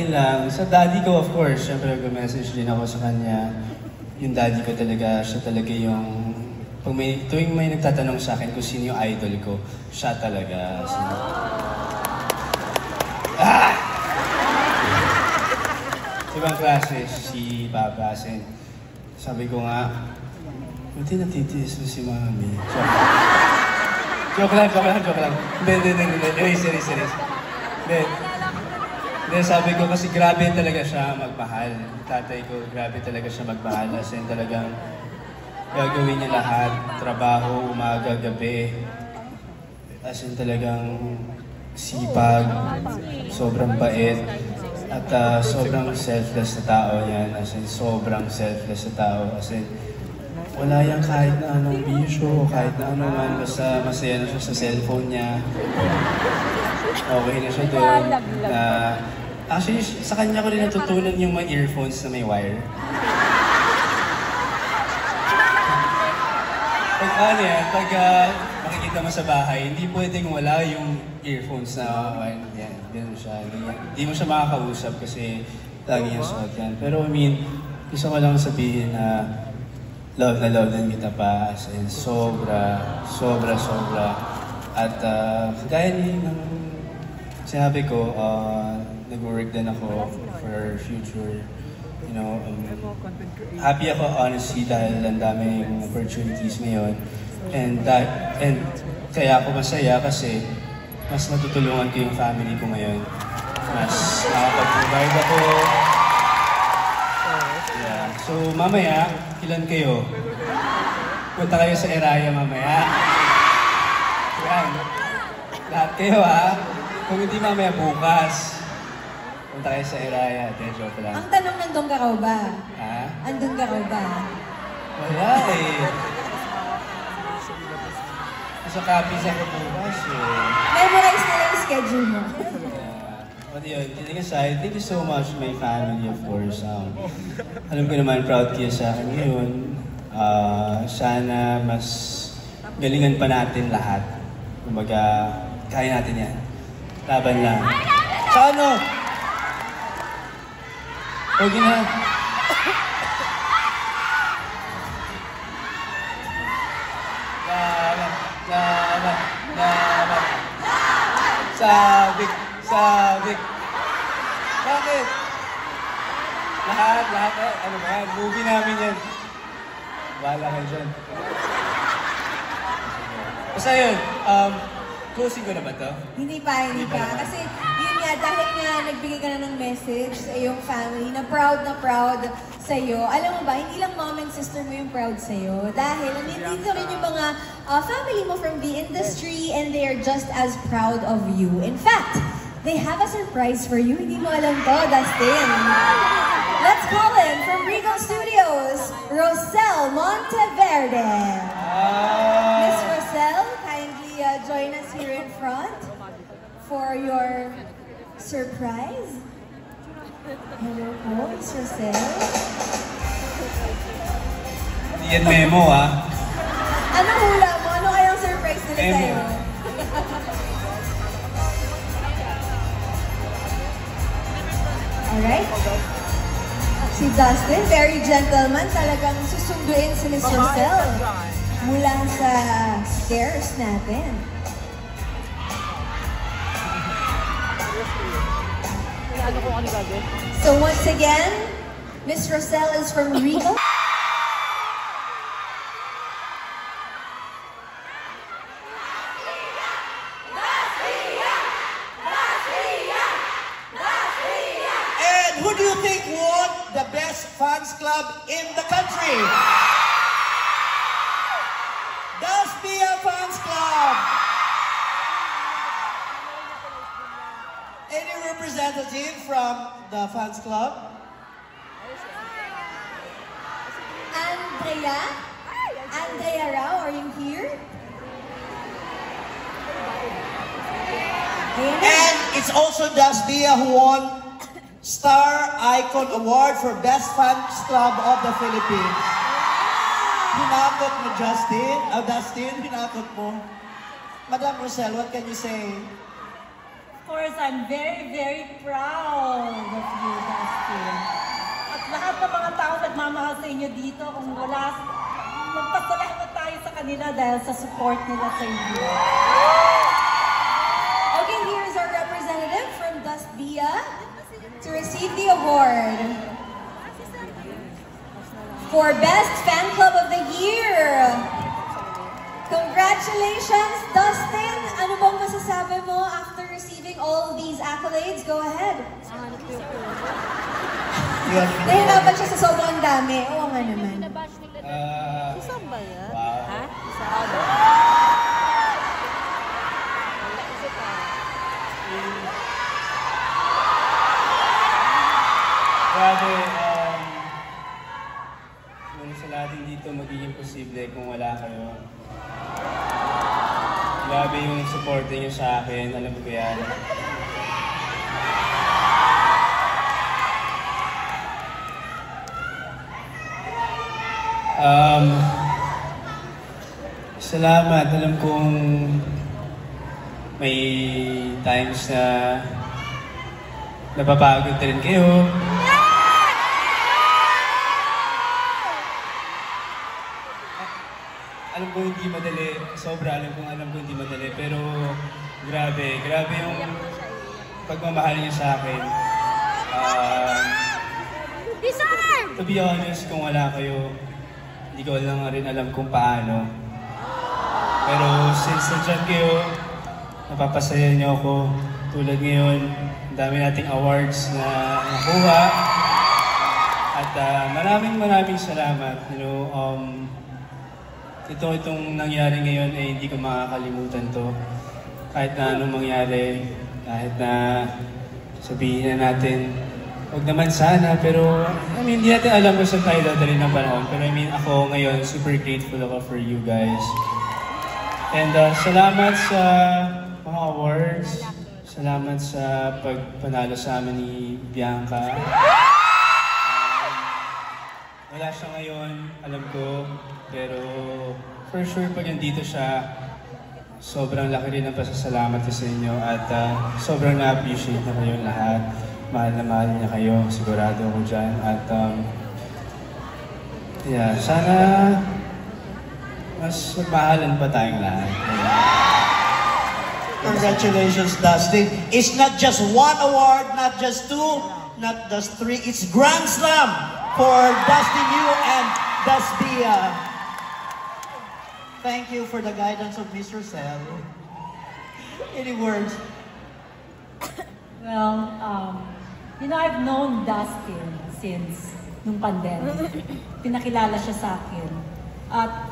Okay lang. Sa daddy ko, of course, syempre nag-message din ako sa kanya. Yung daddy ko talaga, siya talaga yung... tuwing may nagtatanong sa akin kung sino yung idol ko, siya talaga. So, ibang klase, si Papa. Sabi ko nga, buti natitiis mo si Mami. Joke lang. Hindi. Serious. Hindi, sabi ko kasi grabe talaga siya magmahal. Tatay ko, grabe talaga siya magmahal. As in talagang gagawin niya lahat. Trabaho, umaga, gabi. As in talagang sipag, sobrang bait. At sobrang selfless na tao yan. As in, sobrang selfless na tao. As in, wala yan kahit na anong bisyo, kahit na ano man. Basta masaya na siya sa cellphone niya. Okay na siya doon. Actually, sa kanya ko rin natutunan yung mga earphones na may wire. Pag makikita mo sa bahay, hindi pwedeng wala yung earphones na yan. Ganun siya. Hindi mo siya makakausap kasi lagi yung suot yan. Pero I mean, gusto ko lang sabihin na love din kita pa. As in, sobra. At gaya ng sinabi ko, nag-work din ako for future. You know, happy ako honestly dahil ang daming opportunities ngayon. And kaya ako masaya kasi mas natutulungan ko yung family ko ngayon. Mas nakapag-provide ako. Yeah. So mamaya, ilan kayo? Punta kayo sa Eraya mamaya. Yan. Lahat kayo ha. Kung hindi mamaya bukas. Punta kayo sa Eraya. Joke lang. Ang tanong, nandun ka raw ba? Ha? Andun ka raw ba? Wala eh. Sa copies ako bukas eh. Memorize na yung schedule mo. But yun, kidding aside, thank you so much my family, of course. Alam ko naman, proud kayo sa akin ngayon. Sana mas galingan pa natin lahat. Kumbaga, kaya natin yan. Laban lang. Sa ano? Huwag na. Laban. Sabik. Bakit? Lahat. Ano ba yan? Movie namin yan. Bahala kayo dyan. Basta yun, closing ko na ba to? Hindi pa. Kasi yun nga, dahil nga nagbigay ka na ng message sa iyong family na proud sa'yo. Alam mo ba, hindi lang mom and sister mo yung proud sa'yo. Dahil nandito rin yung mga family mo from the industry and they are just as proud of you. In fact, they have a surprise for you. Hindi mo alam to, Dustin. Let's call in from Regal Studios, Rosel Monteverde. Miss Rosel, kindly join us here in front for your surprise. Hello po, Miss Rosel. Hindi yan memo, ha? Anong hula mo? Ano kayang surprise nila sa'yo? Alright. Si Dustin, very gentleman. Talagang susunduin si Miss Rosel mula sa stairs natin. So once again, Miss Rosel is from Regal. And who do you think won the best fans club in the country? Dastia Fans Club. Any representative from the fans club? Andrea Rao, are you here? And it's also Dastia who won Star Icon Award for Best Fans Club of the Philippines. Hinakot mo, Dustin, hinakot mo. Madam Rosel, what can you say? Of course, I'm very, very proud of you, Dustin. At lahat ng mga tao nagmamahal sa inyo dito, kung wala, magpasalamat tayo sa kanila dahil sa support nila sa inyo. Okay, here's our representative from Dustbia to receive the award for Best Fan Club of the Year. Congratulations, Dustin! Ano bang masasabi mo after receiving all of these accolades? Go ahead. Nahirapan siya sa sobrang dami. Oo nga naman. Isang ba yan? Wow. Ha? Grabe, una sa lahat hindi ito magiging posible kung wala kayo. Grabe yung support niyo sa akin, alam ko yan. Salamat, alam kong may times na napapagod rin kayo. Alam ko hindi madali, alam ko hindi madali, pero grabe yung pagmamahal niyo sa akin. To be honest, kung wala kayo, hindi ko lang rin alam kung paano. Pero since nandiyan kayo, napapasaya niyo ako. Tulad ngayon, ang dami nating awards na nakuha. At maraming salamat. Itong nangyari ngayon ay hindi ko makakalimutan to. Kahit na anong mangyari, kahit na sabihin na natin, huwag naman sana, pero hindi natin alam kung saan tayo dadalhin ng panahon. Pero ako ngayon, super grateful ako for you guys. And salamat sa mga awards. Salamat sa pagpanalo sa amin ni Bianca. Wala siya ngayon, alam ko. Pero for sure, pag nandito siya, sobrang laki rin ang pasasalamat sa inyo. At sobrang na-appreciate na kayong lahat. Mahal na mahal niya kayo, sigurado ako dyan. At yeah, sana mas magmahalan pa tayong lahat. Congratulations, Dustin. It's not just one award, not just two, not just three. It's Grand Slam for Dustin Yu and Dustbia. Thank you for the guidance of Mr. Sel. Any words? Well, I've known Dustin since nung pandemic. Pinakilala siya sa akin. At